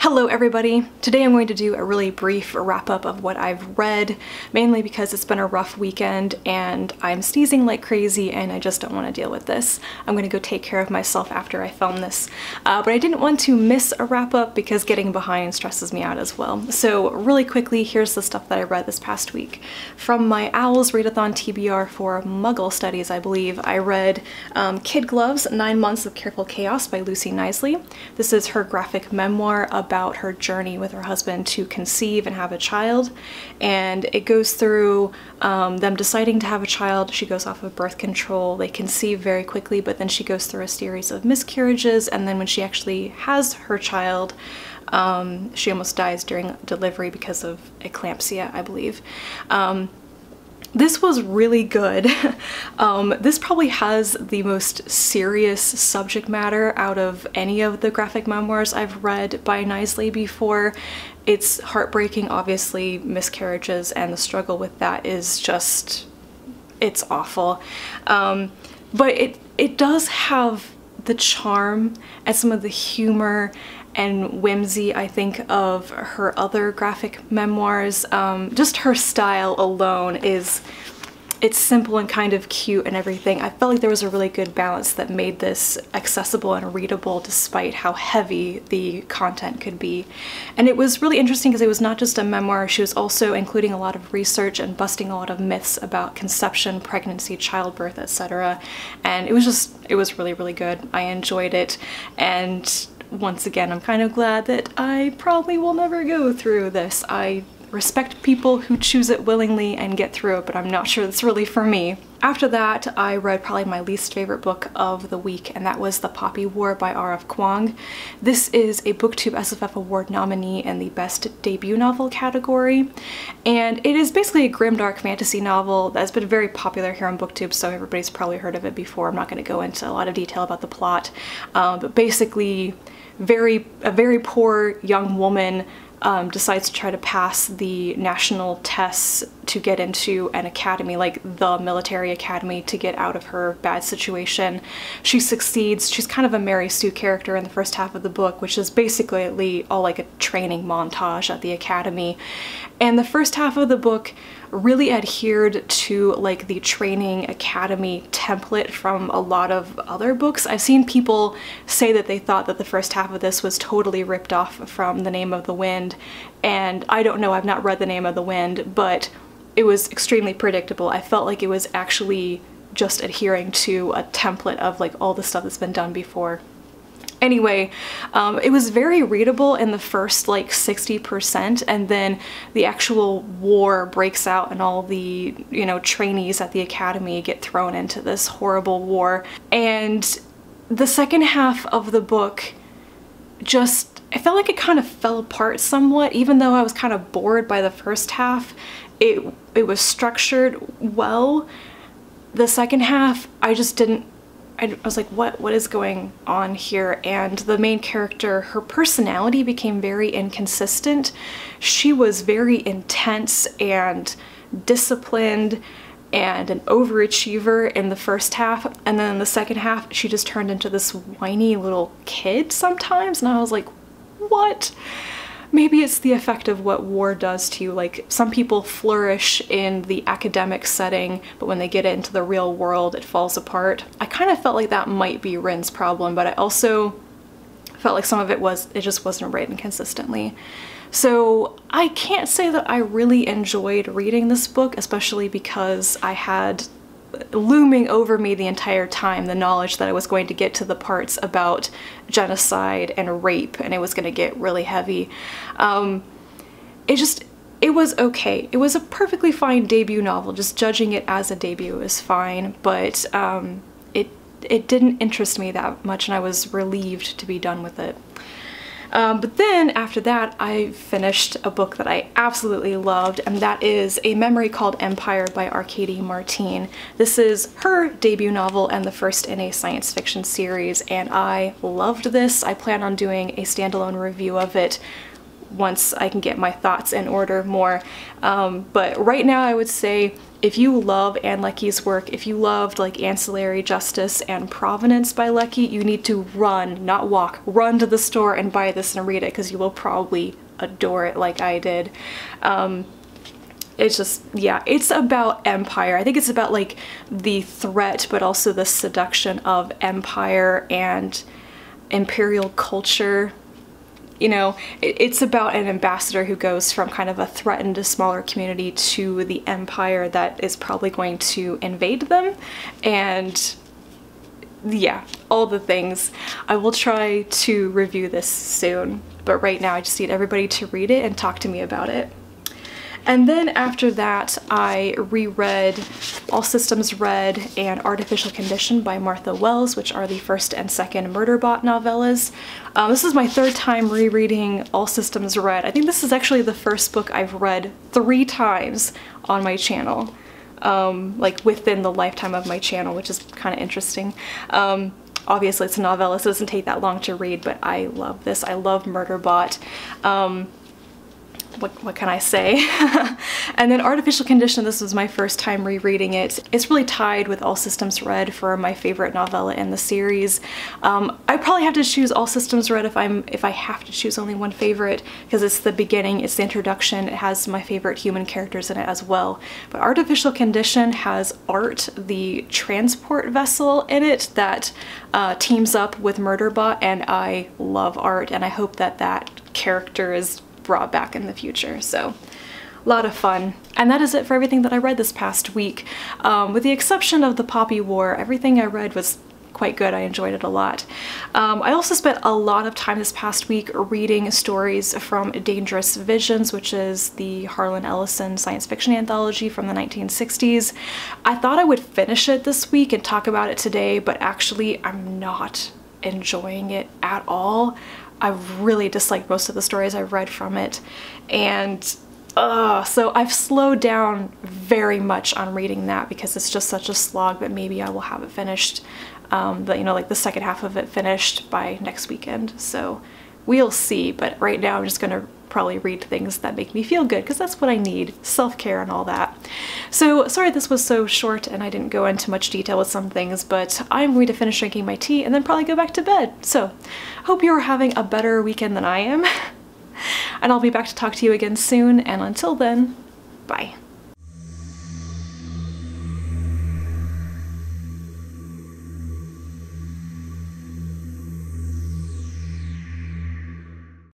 Hello everybody! Today I'm going to do a really brief wrap-up of what I've read, mainly because it's been a rough weekend and I'm sneezing like crazy and I just don't want to deal with this. I'm going to go take care of myself after I film this. But I didn't want to miss a wrap-up because getting behind stresses me out as well. So really quickly, here's the stuff that I read this past week. From my Owls Readathon TBR for Muggle Studies, I believe, I read Kid Gloves, 9 Months of Careful Chaos by Lucy Knisley. This is her graphic memoir about her journey with her husband to conceive and have a child, and it goes through them deciding to have a child. She goes off of birth control, they conceive very quickly, but then she goes through a series of miscarriages, and then when she actually has her child, she almost dies during delivery because of eclampsia, I believe. This was really good. This probably has the most serious subject matter out of any of the graphic memoirs I've read by Knisley before. It's heartbreaking, obviously. Miscarriages and the struggle with that is just, it's awful. But it does have the charm and some of the humor and whimsy, I think, of her other graphic memoirs. Just her style alone it's simple and kind of cute and everything. I felt like there was a really good balance that made this accessible and readable despite how heavy the content could be. And it was really interesting because it was not just a memoir, she was also including a lot of research and busting a lot of myths about conception, pregnancy, childbirth, etc. And it was really, really good. I enjoyed it, and once again, I'm kind of glad that I probably will never go through this. I respect people who choose it willingly and get through it, but I'm not sure it's really for me. After that, I read probably my least favorite book of the week, and that was The Poppy War by R.F. Kuang. This is a BooktubeSFF Award nominee in the Best Debut Novel category, and it is basically a grimdark fantasy novel that's been very popular here on BookTube, so everybody's probably heard of it before. I'm not going to go into a lot of detail about the plot, but basically a very poor young woman decides to try to pass the national tests to get into an academy, like the military academy, to get out of her bad situation. She succeeds. She's kind of a Mary Sue character in the first half of the book, which is basically all like a training montage at the academy. And the first half of the book really adhered to like the training academy template from a lot of other books. I've seen people say that they thought that the first half of this was totally ripped off from The Name of the Wind, and I don't know, I've not read The Name of the Wind, but it was extremely predictable. I felt like it was actually just adhering to a template of like all the stuff that's been done before. Anyway, it was very readable in the first like 60%, and then the actual war breaks out and all the, you know, trainees at the academy get thrown into this horrible war. And the second half of the book just, I felt like it kind of fell apart somewhat, even though I was kind of bored by the first half. It was structured well. The second half, I just didn't, I was like, what is going on here? And the main character, her personality became very inconsistent. She was very intense and disciplined and an overachiever in the first half, and then in the second half she just turned into this whiny little kid sometimes, and I was like, what? Maybe it's the effect of what war does to you. Like, some people flourish in the academic setting, but when they get into the real world, it falls apart. I kind of felt like that might be Rin's problem, but I also felt like some of it just wasn't written consistently. So I can't say that I really enjoyed reading this book, especially because I had looming over me the entire time the knowledge that I was going to get to the parts about genocide and rape, and it was going to get really heavy. It was okay. It was a perfectly fine debut novel. Just judging it as a debut is fine, but it didn't interest me that much, and I was relieved to be done with it. But then after that, I finished a book that I absolutely loved, and that is A Memory Called Empire by Arkady Martine. This is her debut novel and the first in a science fiction series, and I loved this. I plan on doing a standalone review of it once I can get my thoughts in order more. But right now I would say if you love Ann Leckie's work, if you loved like Ancillary Justice and Provenance by Leckie, you need to run, not walk, run to the store and buy this and read it, because you will probably adore it like I did. It's just, yeah, it's about empire. I think it's about like the threat, but also the seduction of empire and imperial culture. You know, it's about an ambassador who goes from kind of a threatened, smaller community to the empire that is probably going to invade them. And yeah, all the things. I will try to review this soon, but right now I just need everybody to read it and talk to me about it. And then after that, I reread All Systems Red and Artificial Condition by Martha Wells, which are the first and second Murderbot novellas. This is my third time rereading All Systems Red. I think this is actually the first book I've read 3 times on my channel, like within the lifetime of my channel, which is kind of interesting. Obviously it's a novella, so it doesn't take that long to read, but I love this. I love Murderbot. What can I say? And then Artificial Condition, this was my first time rereading it. It's really tied with All Systems Red for my favorite novella in the series. I probably have to choose All Systems Red if I have to choose only one favorite, because it's the beginning, it's the introduction, it has my favorite human characters in it as well. But Artificial Condition has Art, the transport vessel, in it that teams up with Murderbot, and I love Art, and I hope that that character is brought back in the future. So a lot of fun. And that is it for everything that I read this past week. With the exception of the Poppy War, everything I read was quite good. I enjoyed it a lot. I also spent a lot of time this past week reading stories from Dangerous Visions, which is the Harlan Ellison science fiction anthology from the 1960s. I thought I would finish it this week and talk about it today, but actually I'm not enjoying it at all. I really disliked most of the stories I've read from it, and so I've slowed down very much on reading that because it's just such a slog, but maybe I will have it finished, you know, like the second half of it finished by next weekend, so we'll see. But right now I'm just gonna probably read things that make me feel good, because that's what I need, self-care and all that. So sorry this was so short and I didn't go into much detail with some things, but I'm going to finish drinking my tea and then probably go back to bed. So hope you are having a better weekend than I am, and I'll be back to talk to you again soon, and until then, bye.